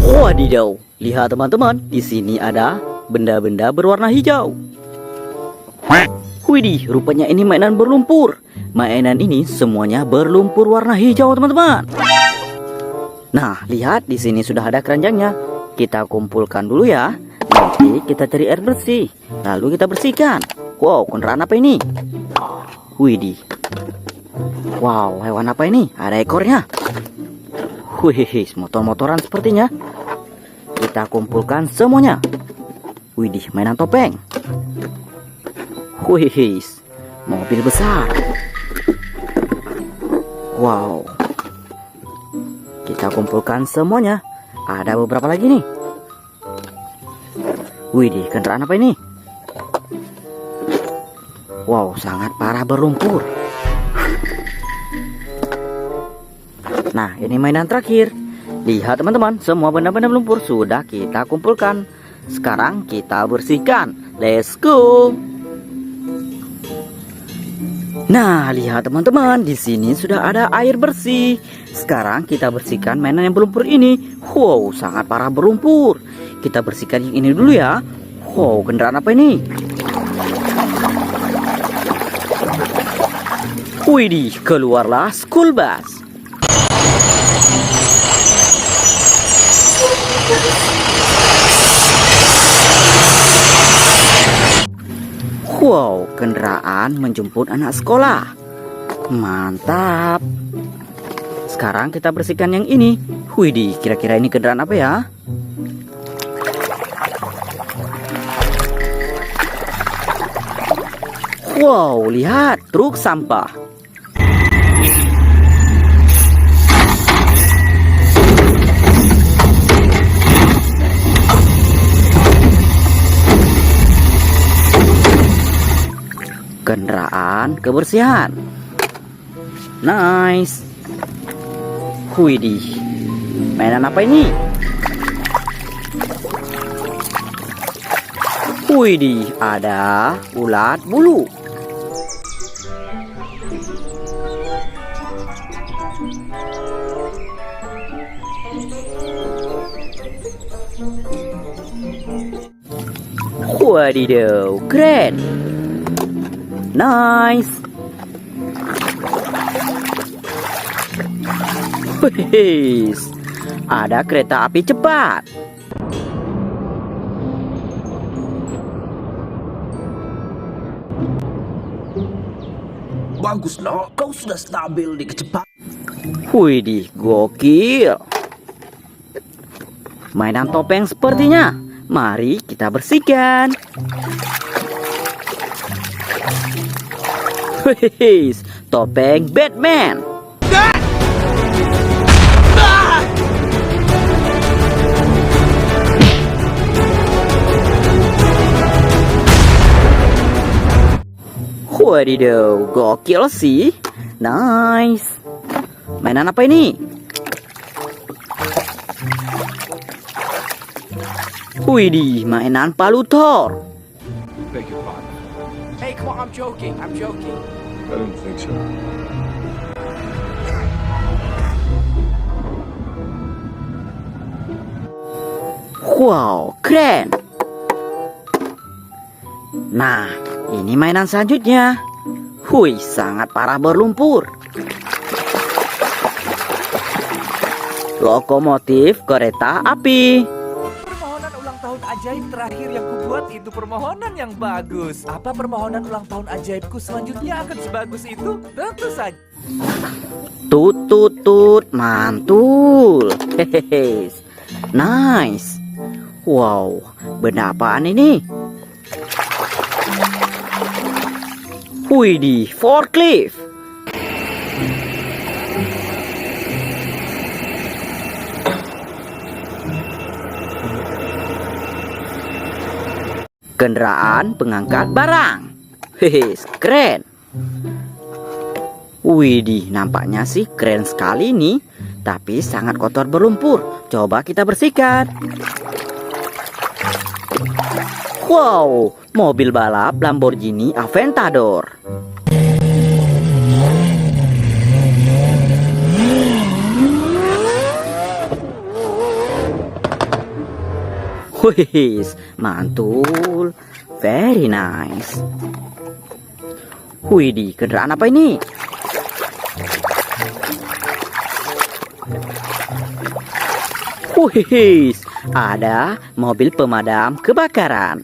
Wadidaw, lihat teman-teman, di sini ada benda-benda berwarna hijau. Widih, rupanya ini mainan berlumpur. Mainan ini semuanya berlumpur warna hijau, teman-teman. Nah, lihat di sini sudah ada keranjangnya. Kita kumpulkan dulu ya. Nanti kita cari air bersih, lalu kita bersihkan. Wow, kendaraan apa ini? Widih. Wow, hewan apa ini? Ada ekornya. Wih, motor-motoran sepertinya. Kita kumpulkan semuanya. Widih, mainan topeng. Wih, mobil besar. Wow. Kita kumpulkan semuanya. Ada beberapa lagi nih. Widih, kendaraan apa ini? Wow, sangat parah berlumpur. Nah, ini mainan terakhir. Lihat teman-teman, semua benda-benda berlumpur sudah kita kumpulkan. Sekarang kita bersihkan. Let's go. Nah, lihat teman-teman, di sini sudah ada air bersih. Sekarang kita bersihkan mainan yang berlumpur ini. Wow, sangat parah berlumpur. Kita bersihkan yang ini dulu ya. Wow, kendaraan apa ini? Widih, keluarlah school bus. Wow, kendaraan menjemput anak sekolah. Mantap. Sekarang kita bersihkan yang ini. Widih, kira-kira ini kendaraan apa ya? Wow, lihat truk sampah. Kendaraan kebersihan. Nice. Widih, mainan apa ini? Widih, ada ulat bulu. Wadidaw, keren. Nice. Wih, ada kereta api cepat. Bagus nak, kau sudah stabil di kecepatan. Widih, gokil. Mainan topeng sepertinya. Mari kita bersihkan. Wih, topeng Batman. Wadidaw, gokil sih. Nice. Mainan apa ini? Widih, mainan palu Thor. Beg your pardon. Hey, come on, I'm joking. I don't think so. Wow, keren. Nah, ini mainan selanjutnya. Hui, sangat parah berlumpur. Lokomotif kereta api. Permohonan ulang tahun ajaib terakhir yang kubuat itu permohonan yang bagus. Apa permohonan ulang tahun ajaibku selanjutnya akan sebagus itu? Tentu saja. Tut tut tut, mantul. Hehehe. Nice. Wow, benda apaan ini? Widih, forklift. Kendaraan pengangkat barang. Hehe, keren. Widih, nampaknya sih keren sekali nih. Tapi sangat kotor berlumpur. Coba kita bersihkan. Wow, mobil balap Lamborghini Aventador. Wih, mantul. Very nice. Widih, kendaraan apa ini? Wih, ada mobil pemadam kebakaran.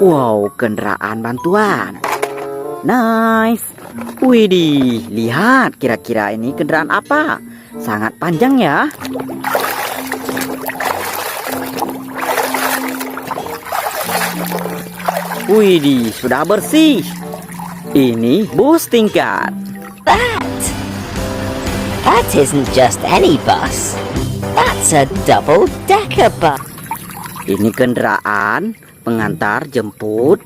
Wow, kendaraan bantuan. Nice. Widih, lihat kira-kira ini kendaraan apa? Sangat panjang ya. Widih, sudah bersih. Ini bus tingkat. That isn't just any bus. That's a double-decker bus. Ini kendaraan pengantar jemput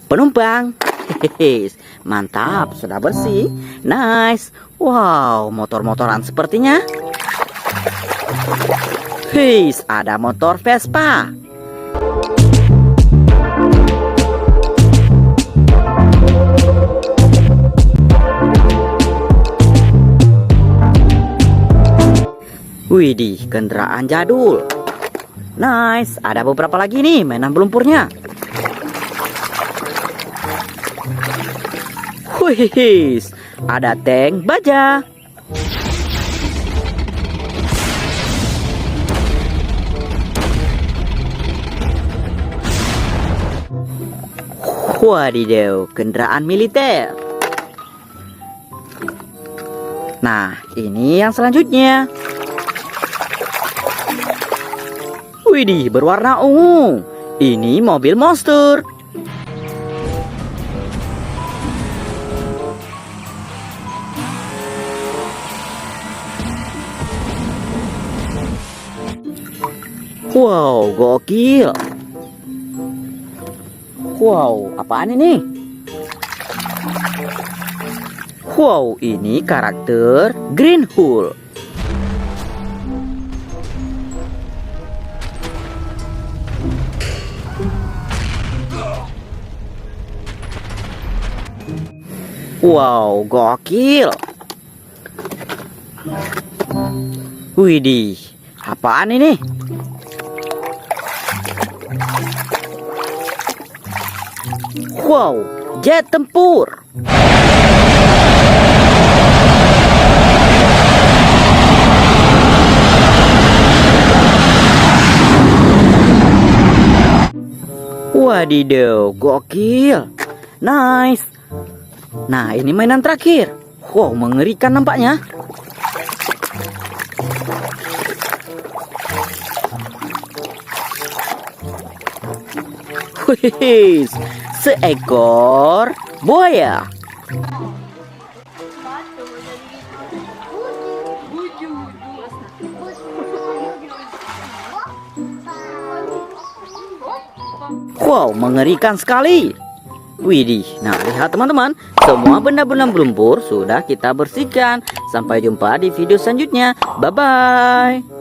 penumpang. Hehehe, mantap, sudah bersih. Nice. Wow, motor-motoran sepertinya. Hei, ada motor Vespa. Widih, kendaraan jadul. Nice, ada beberapa lagi nih mainan berlumpurnya. Wih, ada tank baja. Wadidaw, kendaraan militer. Nah, ini yang selanjutnya. Widih, berwarna ungu. Ini mobil monster. Wow, gokil. Wow, apaan ini? Wow, ini karakter Green Hulk. Wow, gokil. Widih, apaan ini? Wow, jet tempur. Wadidaw, gokil. Nice. Nah, ini mainan terakhir. Wow, mengerikan nampaknya. Wih, seekor buaya. Wow, mengerikan sekali. Widih, nah lihat teman-teman, semua benda-benda berlumpur sudah kita bersihkan. Sampai jumpa di video selanjutnya. Bye-bye.